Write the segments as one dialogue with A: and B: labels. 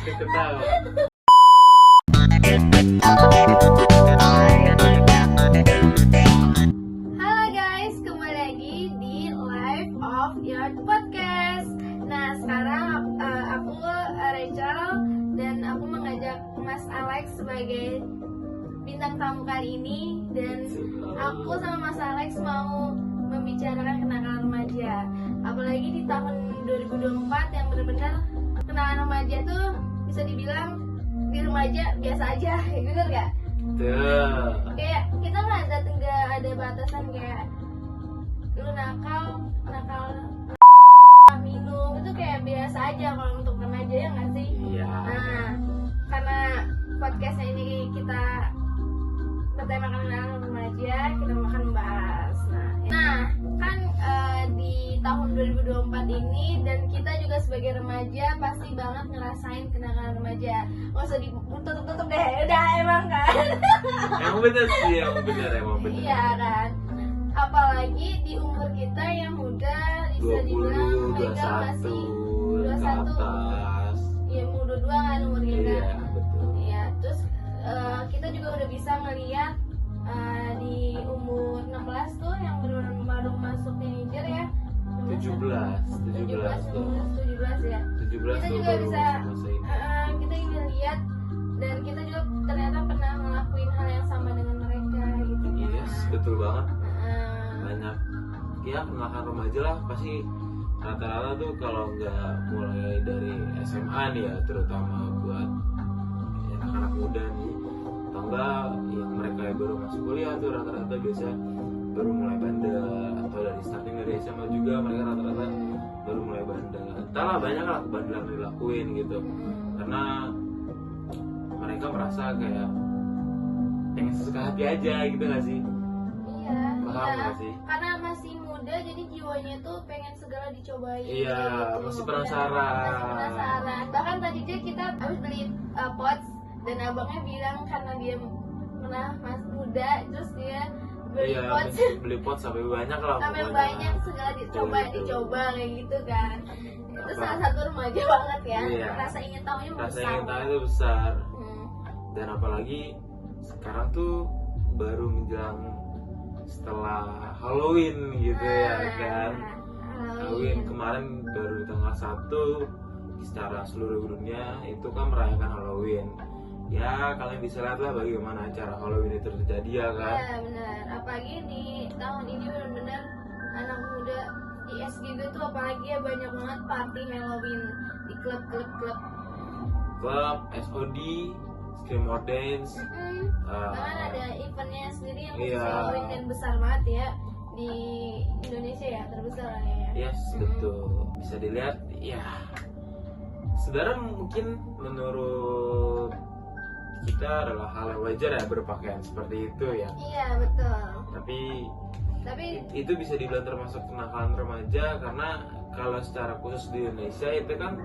A: Ketawa.
B: Halo guys, kembali lagi di Life of Your Podcast. Nah sekarang aku Rachel dan aku mengajak Mas Alex sebagai bintang tamu kali ini. Dan aku sama Mas Alex mau membicarakan kenakalan remaja. Apalagi di tahun 2024 yang benar-benar kenakalan remaja tuh bisa dibilang di remaja biasa aja, bener gak?
A: Tuh.
B: Kayak kita nggak ada batasan kayak lu nakal minum itu kayak biasa aja kalau untuk remaja, ya nggak sih?
A: Iya.
B: Nah karena podcastnya ini kita bertemakan kenakalan remaja, kita akan membahas. Nah kan di tahun 2024 ini dan kita juga sebagai remaja pasti banget ngerasain kenakalan remaja. Nggak usah ditutup deh, udah emang kan.
A: Emang bener sih, emang bener.
B: Iya kan, apalagi di umur kita yang muda bisa dibilang
A: 20,
B: mereka
A: 21,
B: masih
A: ke atas.
B: ya mau 22 kan umur kita.
A: Iya, betul.
B: Iya, terus kita juga udah bisa ngeliat di umur 16 tuh yang baru masuk teenager ya.
A: 17 tuh.
B: 17 ya.
A: 17
B: Kita
A: tuh
B: juga
A: baru
B: bisa
A: masa ini.
B: kita ingin lihat dan kita juga ternyata pernah ngelakuin hal yang sama dengan mereka gitu.
A: Yes, betul banget.
B: Heeh.
A: Banyak ya kenakalan remaja lah, pasti rata-rata tuh kalau nggak mulai dari SMA nih ya, terutama buat ya, anak-anak muda nih, atau enggak yang mereka yang baru masuk kuliah tuh rata-rata biasa baru mulai bandel, atau dari starting dari SMA juga mereka rata-rata baru mulai bandel. Entahlah, banyak lah kebandelan yang dilakuin gitu, karena mereka merasa kayak pengen sesuka hati aja gitu nggak sih?
B: Iya,
A: Paham
B: iya.
A: nggak sih?
B: Karena masih muda jadi jiwanya tuh pengen segala dicobain.
A: Iya,
B: gitu.
A: masih penasaran.
B: Masih penasaran. Bahkan tadi aja kita habis beli pots dan abangnya bilang karena dia pernah masih muda, terus dia beli
A: Iya,
B: pots
A: beli pot sampai banyak lah
B: sampai
A: pokoknya.
B: banyak segala
A: Gitu.
B: dicoba kayak gitu kan. Itu
A: Apa?
B: salah satu remaja banget ya.
A: Iya.
B: Rasa ingin tahunya
A: Rasa
B: besar.
A: ingin tahu itu besar.
B: Hmm.
A: Dan apalagi sekarang tuh baru menjelang setelah Halloween gitu ya kan. Halloween kemarin baru di tanggal 1 secara seluruh dunia itu kan merayakan Halloween. Ya kalian bisa lihat lah bagaimana acara Halloween itu terjadi ya kan.
B: Iya benar. Apalagi di tahun ini benar-benar anak muda di SGB tuh apalagi ya banyak banget party Halloween di klub.
A: Klub, SOD, Screamo Dance.
B: Bahkan ada eventnya sendiri yang khusus
A: Iya.
B: Halloween dan besar banget ya di Indonesia ya, terbesar lah ya.
A: Yes, betul. Bisa dilihat ya. Saudara mungkin menurut kita adalah hal yang wajar ya berpakaian seperti itu ya.
B: Iya betul.
A: Tapi
B: Tapi
A: itu bisa dibilang termasuk kenakalan remaja karena kalau secara khusus di Indonesia itu kan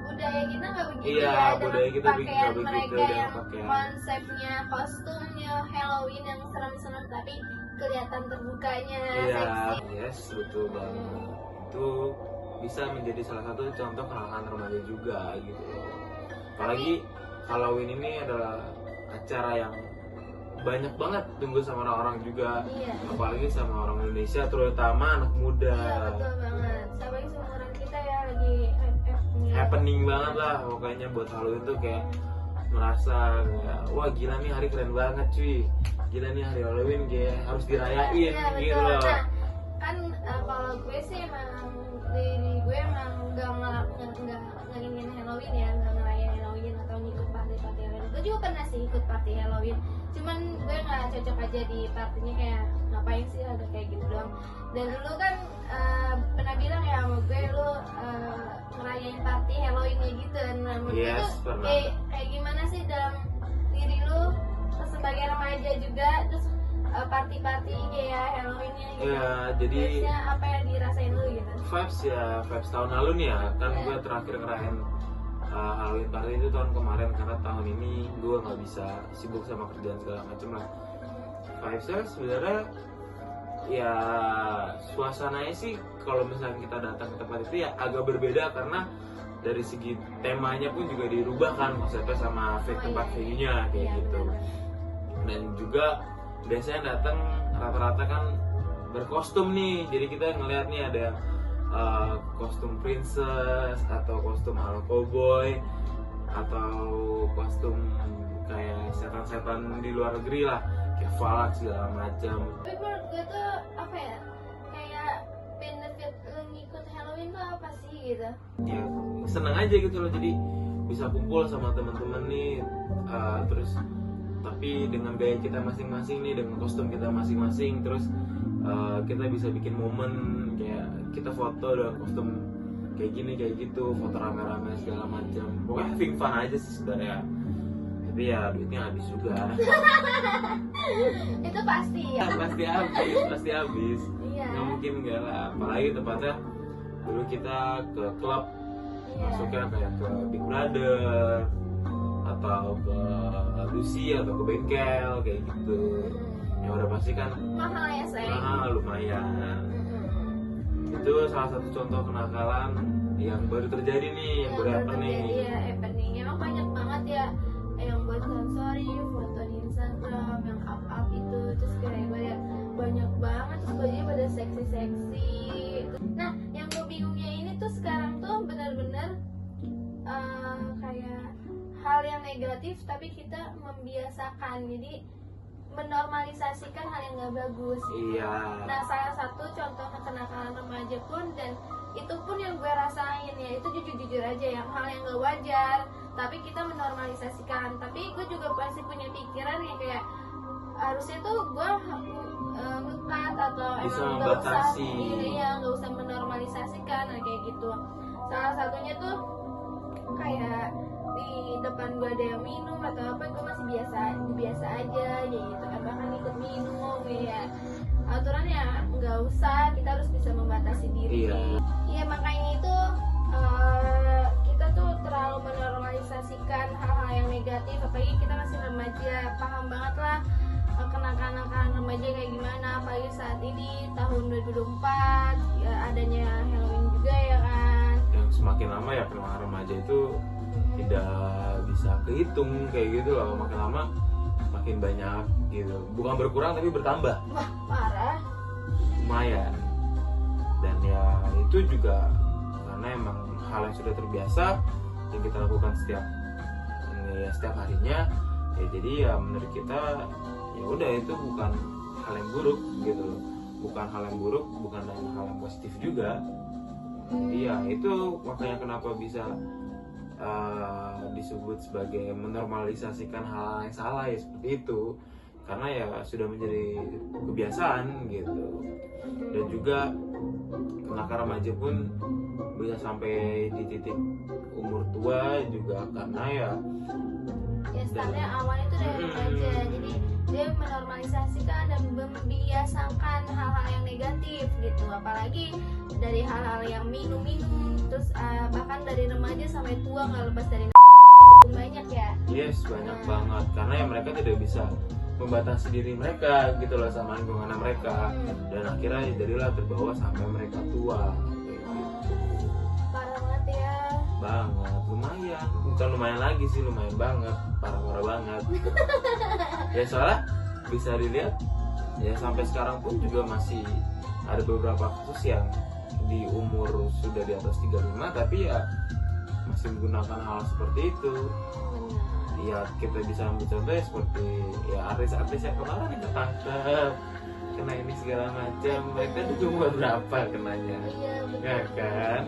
B: budaya kita nggak begitu
A: Iya,
B: ya, dengan
A: budaya kita
B: pakaian
A: nggak begitu
B: mereka
A: dengan
B: yang
A: pakaian.
B: konsepnya kostumnya Halloween yang serem-serem tapi kelihatan terbukanya
A: iya,
B: seksi.
A: yes, betul banget. Itu bisa menjadi salah satu contoh kenakalan remaja juga gitu loh. Apalagi Halloween ini adalah acara yang banyak banget tunggu sama orang-orang juga.
B: Iya.
A: Apalagi sama orang Indonesia, terutama anak muda.
B: Iya betul banget. Apalagi seumuran kita ya lagi
A: Happening banget lah pokoknya buat Halloween tuh kayak merasa kayak wah gila nih hari keren banget cuy, gila nih hari Halloween kayak harus dirayain
B: Iya,
A: gitu
B: betul.
A: loh.
B: Nah, kan kalau gue sih emang diri gue emang nggak ingin Halloween ya, nggak ngerayain Halloween atau ngikut party Halloween. Gue juga pernah sih ikut party Halloween, cuman gue nggak cocok aja di partinya, kayak ngapain sih ada kayak gitu doang. Dan dulu kan pernah bilang ya sama gue, lu ngerayain party Halloween kayak gitu. Nah, menurut gue
A: Yes,
B: tuh
A: pernah.
B: kayak gimana sih dalam diri lu sebagai remaja juga, terus party-party kayak Halloweennya gitu.
A: Iya, jadi
B: Vibes-nya apa yang dirasain lu gitu?
A: vibes tahun lalu nih ya kan
B: Iya.
A: gue terakhir ngerayain Halloween party itu tahun kemarin karena tahun ini gue nggak bisa sibuk sama kerjaan segala macem lah. Vibesnya sebenarnya ya suasananya sih kalau misalnya kita datang ke tempat itu ya agak berbeda karena dari segi temanya pun juga dirubah kan konsepnya sama tempat venue-nya kayak gitu. Dan juga biasanya datang rata-rata kan berkostum nih, jadi kita ngeliat nih ada kostum princess atau kostum ala cowboy atau kostum kayak setan-setan di luar negeri lah, kayak Valak segala macam.
B: Tapi menurut gue tuh apa ya, kayak benefit lu ngikut Halloween tuh apa sih gitu?
A: Ya seneng aja gitu loh, jadi bisa kumpul sama teman-teman nih, terus tapi dengan gaya kita masing-masing nih, dengan kostum kita masing-masing, terus kita bisa bikin momen kayak kita foto dengan kostum kayak gini kayak gitu, foto rame-rame segala macam. Pokoknya having fun aja sih sebenarnya. Tapi ya duitnya habis juga.
B: Itu pasti ya.
A: pasti habis.
B: Iya.
A: Nggak mungkin enggak lah. Apalagi tempatnya dulu kita ke klub, masuknya kayak ke Big Brother atau ke Lucy atau ke bengkel kayak gitu. Ya udah pasti kan
B: Mahal ya sayang.
A: mahal lumayan. Itu salah satu contoh kenakalan yang baru terjadi nih, yang baru happening.
B: Iya, happening. Emang banyak banget ya yang buat story, foto di Instagram, yang up itu, terus kayak gue liat banyak banget, terus bajunya pada seksi-seksi. Nah, yang gue bingungnya ini tuh sekarang tuh benar-benar kayak hal yang negatif, tapi kita membiasakan, jadi menormalisasikan hal yang gak bagus.
A: Iya.
B: Nah, salah satu contoh kenakalan remaja pun, dan itu pun yang gue rasain ya, itu jujur-jujur aja yang hal yang gak wajar, tapi kita menormalisasikan. Tapi gue juga pasti punya pikiran yang kayak harusnya tuh gue ngekat atau
A: Bisa
B: emang gak usah,
A: membatasi.
B: iya gak usah menormalisasikan, nah, kayak gitu. Salah satunya tuh kayak di depan gue ada yang minum atau apa, gue masih biasa aja gitu kan, bahkan ikut minum ya. Aturannya nggak usah, kita harus bisa membatasi diri. Iya, makanya itu kita tuh terlalu menormalisasikan hal-hal yang negatif, apalagi kita masih remaja, paham banget lah kenakalan remaja kayak gimana, apalagi saat ini tahun 2024 ya, adanya Halloween juga ya kan.
A: Yang semakin lama ya kenakalan remaja itu tidak bisa kehitung kayak gitu loh, makin lama makin banyak gitu, bukan berkurang tapi bertambah.
B: Wah, parah.
A: Lumayan. Dan ya itu juga karena emang hal yang sudah terbiasa yang kita lakukan setiap harinya ya, jadi ya menurut kita ya udah itu bukan hal yang buruk gitu loh, bukan hal yang buruk, bukan hal yang positif juga. Jadi ya itu makanya kenapa bisa disebut sebagai menormalisasikan hal yang salah ya, seperti itu, karena ya sudah menjadi kebiasaan gitu. Dan juga kenakalan remaja pun bisa sampai di titik umur tua juga karena ya
B: startnya awalnya itu dari remaja, jadi dia menormalisasikan dan membiasakan hal-hal yang negatif gitu, apalagi dari hal-hal yang minum-minum, terus bahkan dari remaja sampai tua nggak lepas dari itu banyak ya.
A: Yes, banyak banget, karena ya mereka tidak bisa membatasi diri mereka gitu loh sama lingkungan mereka, dan akhirnya jadilah terbawa sampai mereka tua.
B: Parah banget ya.
A: Banget, lumayan, bukan lumayan lagi sih, lumayan banget, parah banget. Ya soalnya bisa dilihat ya sampai sekarang pun juga masih ada beberapa kasus yang di umur sudah di atas 35 tapi ya masih menggunakan hal seperti itu. Ya kita bisa ambil contoh ya seperti ya artis-artis yang kemarin yang ketangkep kena ini segala macam, mereka itu umur berapa kenanya, ya kan?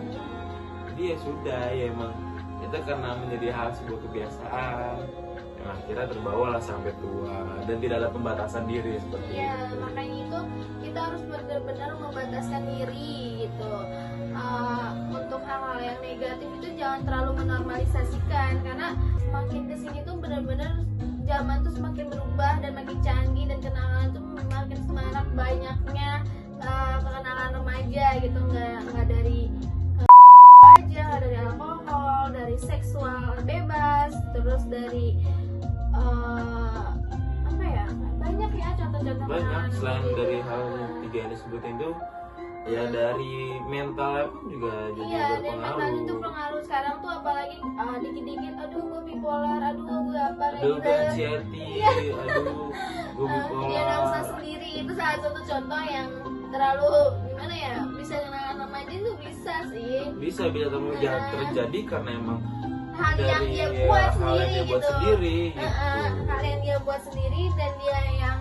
A: Jadi ya sudah, ya emang itu karena menjadi hal sebuah kebiasaan yang akhirnya terbawa lah sampai tua dan tidak ada pembatasan diri seperti itu.
B: Makanya itu kita harus benar-benar membataskan diri gitu. Untuk hal-hal yang negatif itu jangan terlalu menormalisasikan, karena semakin kesini tuh benar-benar zaman tuh semakin berubah dan makin canggih, dan kenakalan tuh makin semarak banyaknya kenakalan remaja gitu, nggak dari aja, nggak dari alkohol, dari seksual bebas, terus dari apa ya, banyak ya contoh-contoh
A: banyak selain
B: gitu.
A: dari hal 3 ini sebutin tuh ya dari mentalnya pun juga jadi
B: Iya, dan mental
A: berpengaruh.
B: itu pengaruh sekarang tuh apalagi dikit-dikit aduh gue bipolar, aduh gue apa kayak
A: Aduh
B: gitu.
A: gue anxiety, aduh gue
B: Dia
A: bipolar.
B: nafsa sendiri itu salah satu contoh yang terlalu gimana ya, bisa kenal remaja itu bisa sih.
A: Bisa terjadi karena emang
B: Hal yang
A: dari
B: dia buat
A: hal yang
B: sendiri
A: dia buat
B: gitu.
A: sendiri gitu.
B: Hal yang dia buat sendiri dan dia yang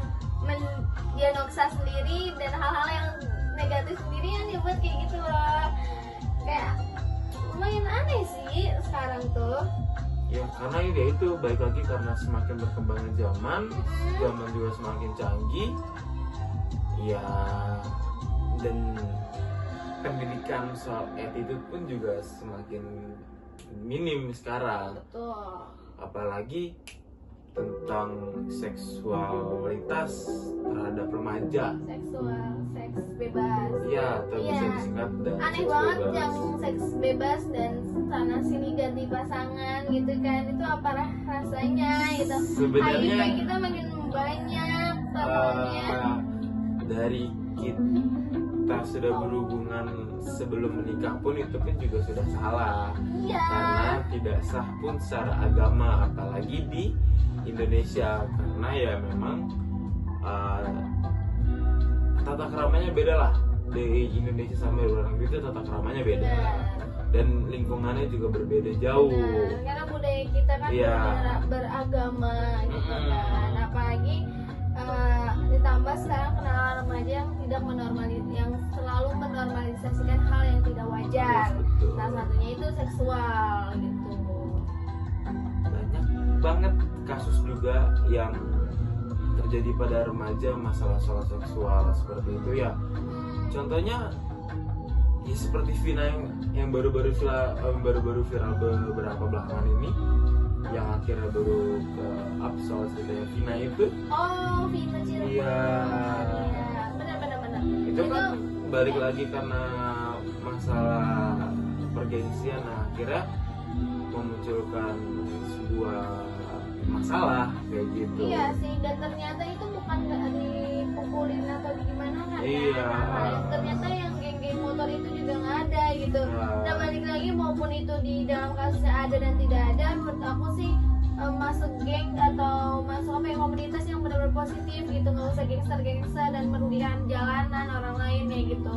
B: dia noksa sendiri dan hal-hal yang negatif sendiri yang dia buat kayak gitu loh. Kayak lumayan aneh sih sekarang tuh.
A: Ya karena ya itu baik lagi karena semakin berkembangnya zaman juga semakin canggih. Ya dan pendidikan soal attitude pun juga semakin minim sekarang.
B: Betul.
A: Apalagi tentang seksualitas terhadap remaja.
B: Seks bebas.
A: Iya, atau bisa
B: Iya.
A: disingkat dan
B: Aneh
A: seks
B: banget
A: bebas.
B: yang seks bebas dan sana sini ganti pasangan gitu kan, itu apa rasanya gitu.
A: Sebenarnya
B: HIV kita makin banyak tahunya.
A: dari kita sudah berhubungan sebelum menikah pun itu pun juga sudah salah
B: Iya.
A: karena tidak sah pun secara agama, apalagi di Indonesia karena ya memang tata keramanya beda lah. Di Indonesia sama di luar negeri itu tata keramanya beda
B: Benar.
A: dan lingkungannya juga berbeda jauh.
B: Benar. Karena budaya kita kan
A: Iya.
B: beragama gitu kan, apalagi ditambah sekarang kenalan remaja yang tidak yang selalu menormalisasikan hal yang tidak wajar.
A: Betul.
B: Salah satunya itu seksual gitu.
A: Banyak banget kasus juga yang terjadi pada remaja masalah soal seksual seperti itu ya. Contohnya ya seperti Vina yang baru-baru viral beberapa belakangan ini, yang akhirnya baru ke up soal ceritanya Vina itu.
B: Oh, Vina Cirebon.
A: Iya.
B: Iya, benar.
A: Itu kan balik lagi karena masalah pergengsian, nah akhirnya memunculkan sebuah masalah kayak gitu.
B: Iya sih, dan ternyata itu bukan dipukulin atau gimana kan?
A: Iya.
B: Ternyata yang geng-geng motor itu juga nggak ada gitu.
A: Nah.
B: Dan balik lagi maupun itu di dalam kasusnya ada dan tidak ada, menurut aku sih masuk geng atau masuk apa ya, komunitas yang benar-benar positif gitu, nggak usah gangster dan merugikan jalanan orang lain ya gitu.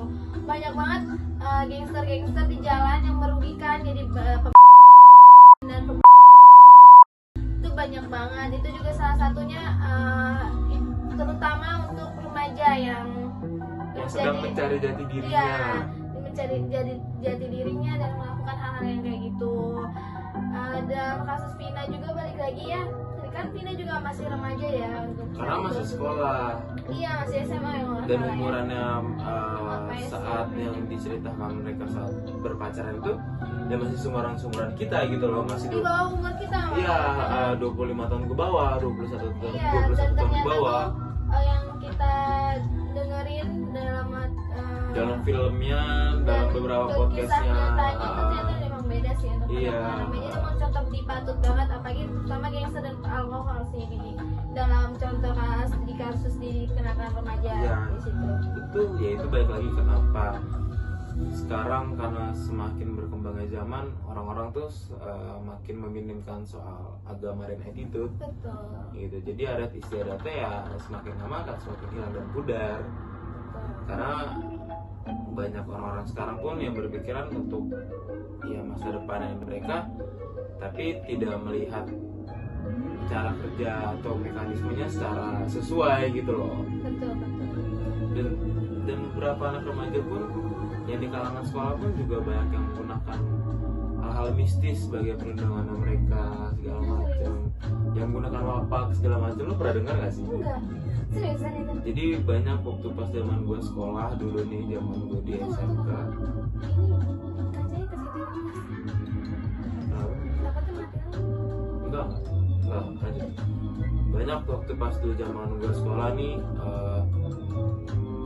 B: Banyak banget gangster di jalan yang merugikan, jadi dan itu banyak banget. Itu juga salah satunya terutama untuk remaja yang
A: sedang mencari jati dirinya.
B: Iya, mencari jati dirinya dan melakukan hal-hal yang kayak gitu. Dalam kasus Vina juga balik lagi ya, kan Vina juga masih remaja ya untuk
A: Karena masih sekolah
B: Iya, masih SMA yang nggak
A: dan
B: salah ya.
A: umurannya
B: Apa
A: saat
B: SD?
A: yang diceritakan mereka saat berpacaran itu ya masih seumuran kita gitu loh, masih
B: Di bawah umur kita.
A: Iya, 25 tahun ke bawah, 21 tahun,
B: Iya,
A: 21
B: dan
A: tahun ke
B: ternyata
A: bawah.
B: tuh yang kita dengerin
A: Dalam filmnya, dalam beberapa
B: kisah
A: podcastnya.
B: nyatanya itu ternyata memang beda sih untuk
A: Iya.
B: anak-anak remaja. Itu mau contoh dipatut banget, apalagi terutama gangster dan alkohol sih ini dalam contoh kasus dikenakan remaja
A: Iya.
B: di situ.
A: Betul, ya itu balik lagi kenapa sekarang karena semakin berkembangnya zaman, orang-orang tuh makin meminimkan soal agama dan attitude
B: Betul.
A: gitu. Jadi adat istiadatnya ya semakin lama akan semakin hilang dan pudar. Karena banyak orang-orang sekarang pun yang berpikiran untuk ya masa depan mereka, tapi tidak melihat cara kerja atau mekanismenya secara sesuai gitu loh.
B: Betul.
A: Dan beberapa anak remaja pun yang di kalangan sekolah pun juga banyak yang menggunakan hal-hal mistis sebagai perlindungan mereka segala macam, yang menggunakan wapak segala macam. Lo pernah dengar gak sih?
B: Enggak. Seriusan itu.
A: Jadi banyak waktu pas zaman gue sekolah dulu nih, zaman gue di SMK.
B: Ini kacanya ke situ.
A: Kenapa?
B: Takutnya mati.
A: Enggak, lanjut. Banyak waktu pas dulu zaman gue sekolah nih,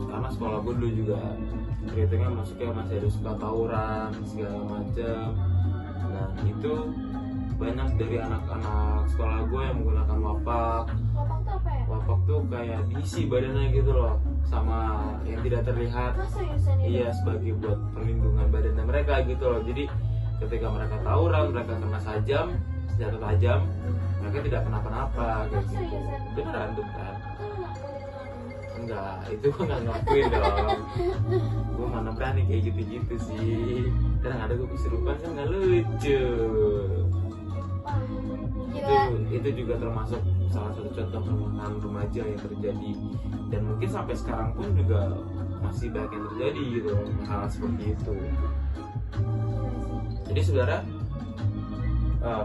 A: karena sekolah gue dulu juga kritiknya masuknya masih ada suka tawuran segala macam. Nah itu banyak dari anak-anak sekolah gue yang menggunakan wapak.
B: Wapak tuh apa ya?
A: Wapak kelompok tuh kayak diisi badannya gitu loh sama yang tidak terlihat.
B: Masa seriusan itu?
A: Iya, sebagai buat perlindungan badannya mereka gitu loh. Jadi ketika mereka tawuran, mereka kena senjata tajam, mereka tidak kenapa-napa kayak
B: Masa
A: gitu.
B: seriusan?
A: Beneran.
B: Kan nggak boleh ngelakuin.
A: Enggak, itu gue nggak ngelakuin dong. Gue mana berani kayak gitu-gitu sih. Kadang ada gue kesurupan kan nggak lucu.
B: Gila.
A: Itu juga termasuk salah satu contoh permukaan remaja yang terjadi, dan mungkin sampai sekarang pun juga masih banyak yang terjadi gitu hal seperti itu. Jadi saudara,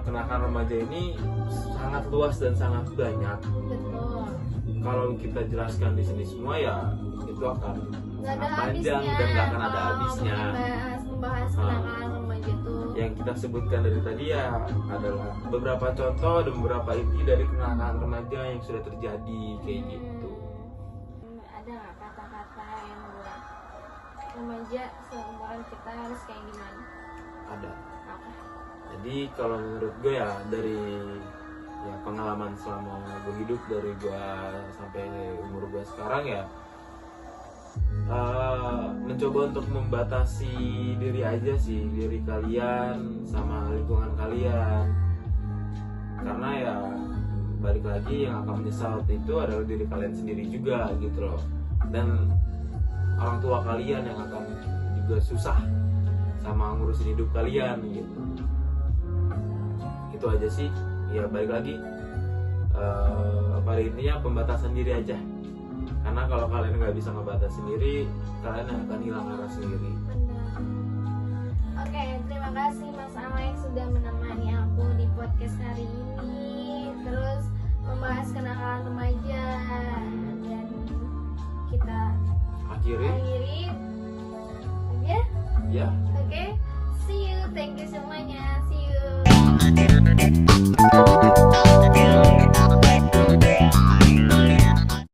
A: kenakalan remaja ini sangat luas dan sangat banyak.
B: Betul.
A: Kalau kita jelaskan di sini semua ya itu akan
B: Nggak ada
A: sangat panjang
B: habisnya.
A: dan nggak akan ada
B: Kalau
A: habisnya.
B: membahas kenakalan remaja tuh.
A: Yang kita sebutkan dari tadi ya adalah beberapa contoh dan beberapa inti dari kenakalan remaja yang sudah terjadi kayak gitu.
B: Ada nggak kata-kata yang buat remaja seumuran kita harus kayak gimana?
A: Ada.
B: Apa?
A: Jadi kalau menurut gue ya dari ya pengalaman selama gue hidup dari gue sampai umur gue sekarang ya mencoba untuk membatasi diri aja sih, diri kalian sama lingkungan kalian, karena ya balik lagi yang akan menyesal itu adalah diri kalian sendiri juga gitu loh, dan orang tua kalian yang akan juga susah sama ngurusin hidup kalian gitu. Itu aja sih, ya balik lagi pada intinya pembatasan diri aja, karena kalau kalian nggak bisa ngebatas sendiri, kalian akan hilang arah sendiri.
B: Benar. Oke, terima kasih Mas Alex sudah menemani aku di podcast hari ini, terus membahas kenakalan remaja, dan kita
A: Akhirnya
B: akhiri aja.
A: ya
B: Oke, see you, thank you semuanya, see you.